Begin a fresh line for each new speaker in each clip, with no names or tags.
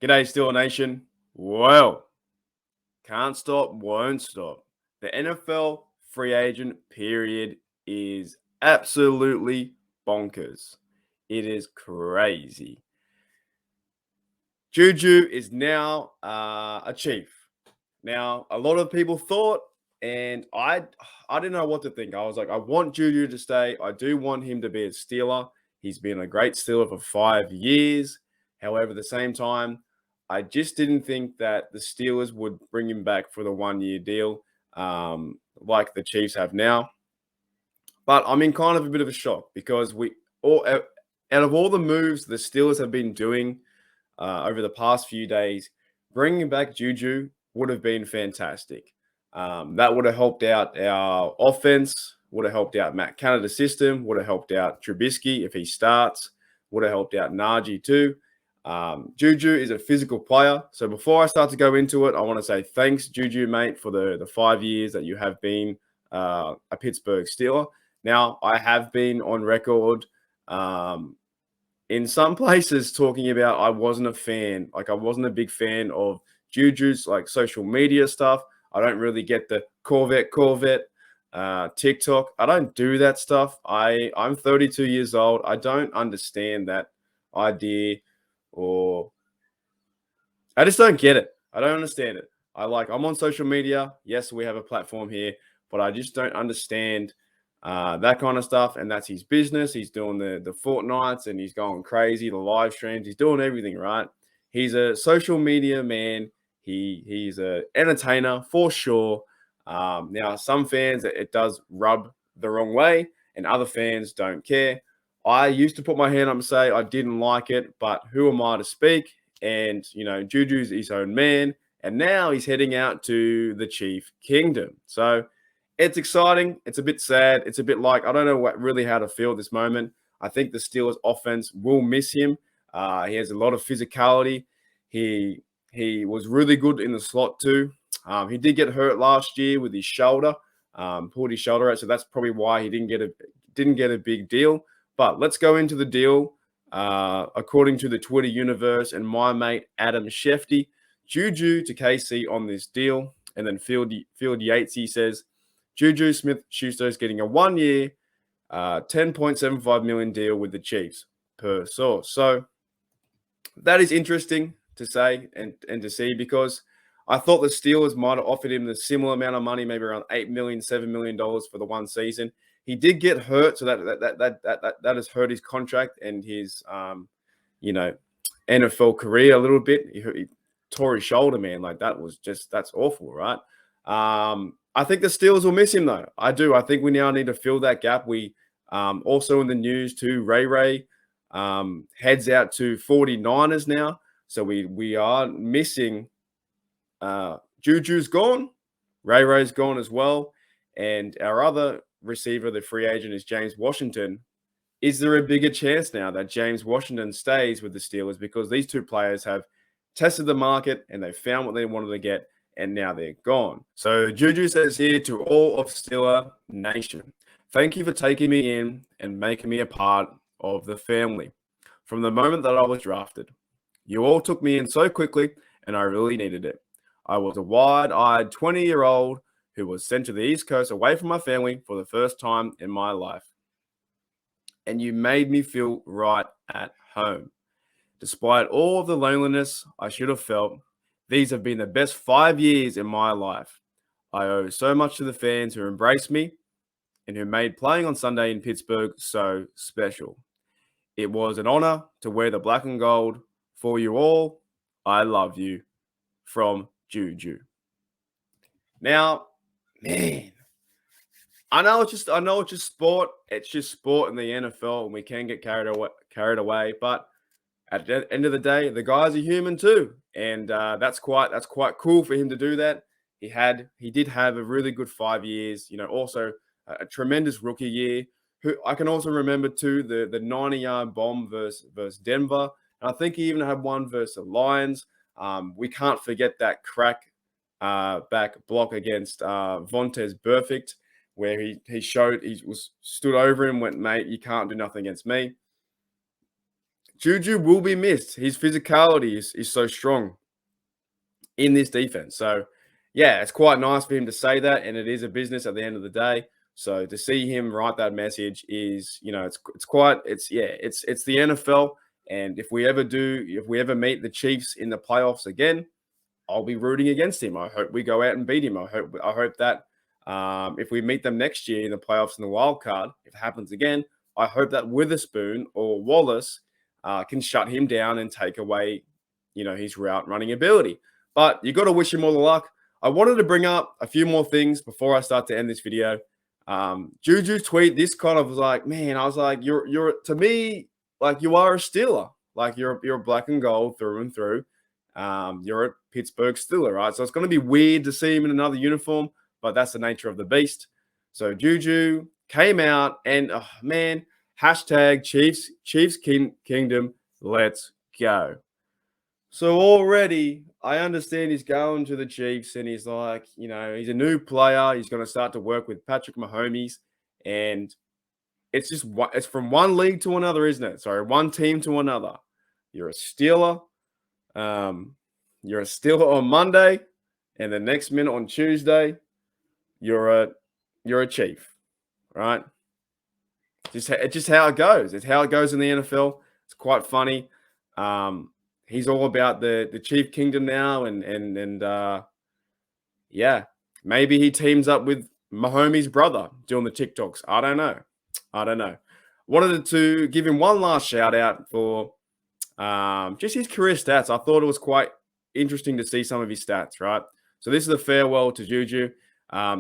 G'day, Steeler Nation. Well, can't stop, won't stop. The NFL free agent period is absolutely bonkers. It is crazy. JuJu is now a Chief. Now, a lot of people thought, and I didn't know what to think. I was like, I want JuJu to stay. I do want him to be a Steeler. He's been a great Steeler for 5 years. However, at the same time, I just didn't think that the Steelers would bring him back for the 1-year deal, like the Chiefs have now. But I'm in kind of a bit of a shock because out of all the moves the Steelers have been doing over the past few days, bringing back JuJu would have been fantastic. That would have helped out our offense, would have helped out Matt Canada's system, would have helped out Trubisky if he starts, would have helped out Najee too. JuJu is a physical player. So before I start to go into it, I want to say thanks, JuJu, mate, for the 5 years that you have been a Pittsburgh Steeler. Now, I have been on record in some places talking about I wasn't a fan. Like, I wasn't a big fan of JuJu's like social media stuff. I don't really get the Corvette, TikTok. I don't do that stuff. I'm 32 years old. I don't understand that idea, or I just don't get it. I don't understand it. I'm on social media. Yes, we have a platform here, but I just don't understand that kind of stuff. And that's his business. He's doing the Fortnites and he's going crazy, the live streams. He's doing everything, right? He's a social media man. He's an entertainer for sure. Now, some fans, it does rub the wrong way, and other fans don't care. I used to put my hand up and say I didn't like it, but who am I to speak? And, JuJu's his own man, and now he's heading out to the Chief Kingdom. So it's exciting. It's a bit sad. It's a bit like, I don't know really how to feel at this moment. I think the Steelers offense will miss him. He has a lot of physicality. He was really good in the slot too. He did get hurt last year with his shoulder, pulled his shoulder out. So that's probably why he didn't get a big deal. But let's go into the deal. According to the Twitter universe and my mate Adam Shefty, JuJu to KC on this deal. And then Field Yatesy says, JuJu Smith Schuster is getting a 1-year, $10.75 million deal with the Chiefs per source. So that is interesting to say and to see, because I thought the Steelers might have offered him the similar amount of money, maybe around $8 million, $7 million for the one season. He did get hurt, so that has hurt his contract and his NFL career a little bit. He tore his shoulder, man. Like, that's awful, right? I think the Steelers will miss him, though. I do. I think we now need to fill that gap. We also in the news too, Ray heads out to 49ers now. So we are missing JuJu's gone. Ray's gone as well. And our other receiver, the free agent, is James Washington. Is there a bigger chance now that James Washington stays with the Steelers, because these two players have tested the market and they found what they wanted to get, and now they're gone? So JuJu says here to all of Steeler Nation, thank you for taking me in and making me a part of the family from the moment that I was drafted. You all took me in so quickly, and I really needed it. I was a wide-eyed 20-year-old who was sent to the East Coast away from my family for the first time in my life. And you made me feel right at home. Despite all of the loneliness I should have felt, these have been the best 5 years in my life. I owe so much to the fans who embraced me and who made playing on Sunday in Pittsburgh so special. It was an honor to wear the black and gold for you all. I love you. From JuJu. Now, man, I know it's just sport. It's just sport in the NFL, and we can get carried away. But at the end of the day, the guy's a human too, and that's quite cool for him to do that. He did have a really good 5 years. Also a tremendous rookie year. Who I can also remember too, the 90-yard bomb versus Denver. And I think he even had one versus the Lions. We can't forget that crack back block against Vontaze Burfict, where he stood over him, went, mate, you can't do nothing against me. JuJu will be missed. His physicality is so strong in this defense. So, yeah, it's quite nice for him to say that, and it is a business at the end of the day. So to see him write that message is, it's the NFL. And if we ever meet the Chiefs in the playoffs again, I'll be rooting against him. I hope we go out and beat him. I hope that if we meet them next year in the playoffs in the wild card, if it happens again, I hope that Witherspoon or Wallace can shut him down and take away, his route running ability. But you got to wish him all the luck. I wanted to bring up a few more things before I start to end this video. JuJu's tweet, this kind of was like, man, I was like, you're to me, like you are a Steeler. Like you're black and gold through and through. You're a Pittsburgh Steeler, right? So it's going to be weird to see him in another uniform, but that's the nature of the beast. So JuJu came out and, oh, man, hashtag Chiefs Kingdom, let's go. So already I understand he's going to the Chiefs and he's like, he's a new player. He's going to start to work with Patrick Mahomes, and it's from one league to another, isn't it? Sorry, one team to another. You're a Steeler. You're a Steeler on Monday, and the next minute on Tuesday, you're a Chief, right? It's just how it goes. It's how it goes in the NFL. It's quite funny. He's all about the Chief Kingdom now, and yeah, maybe he teams up with Mahomes' brother doing the TikToks. I don't know. Wanted to give him one last shout out for just his career stats. I thought it was quite interesting to see some of his stats, right? So this is a farewell to JuJu.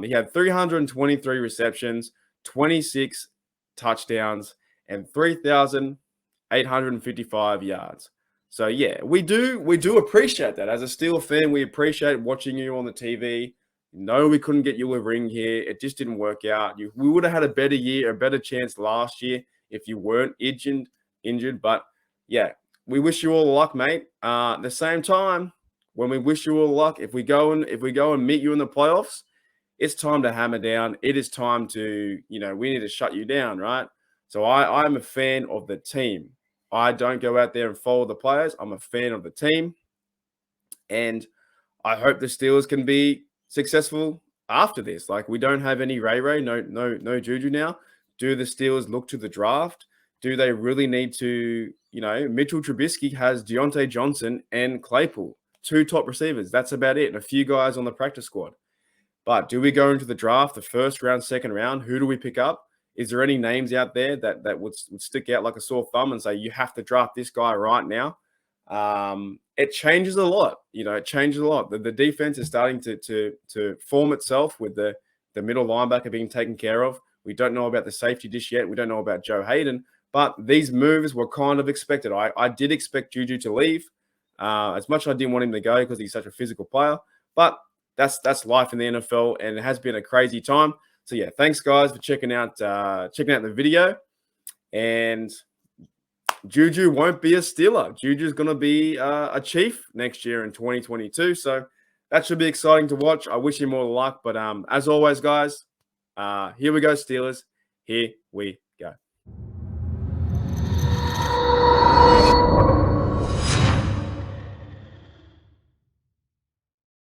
He had 323 receptions, 26 touchdowns, and 3,855 yards. So yeah, we do appreciate that. As a Steelers fan, we appreciate watching you on the TV. No, we couldn't get you a ring here. It just didn't work out. We would have had a better year, a better chance last year if you weren't injured. But yeah, we wish you all luck, mate. At the same time, when we wish you all luck, if we go and meet you in the playoffs, it's time to hammer down. It is time to, we need to shut you down, right? So I'm a fan of the team. I don't go out there and follow the players. I'm a fan of the team. And I hope the Steelers can be successful after this. Like, we don't have any Ray, no JuJu now. Do the Steelers look to the draft? Do they really need to, Mitchell Trubisky has Deontay Johnson and Claypool, 2 top receivers. That's about it. And a few guys on the practice squad. But do we go into the draft, the first round, second round? Who do we pick up? Is there any names out there that would stick out like a sore thumb and say, you have to draft this guy right now? It changes a lot. It changes a lot. The defense is starting to form itself with the middle linebacker being taken care of. We don't know about the safety dish yet. We don't know about Joe Hayden. But these moves were kind of expected. I did expect JuJu to leave. As much as I didn't want him to go because he's such a physical player. But that's life in the NFL, and it has been a crazy time. So yeah, thanks guys for checking out the video. And JuJu won't be a Steeler. JuJu's going to be a Chief next year in 2022. So that should be exciting to watch. I wish him all the luck. But as always, guys, here we go, Steelers. Here we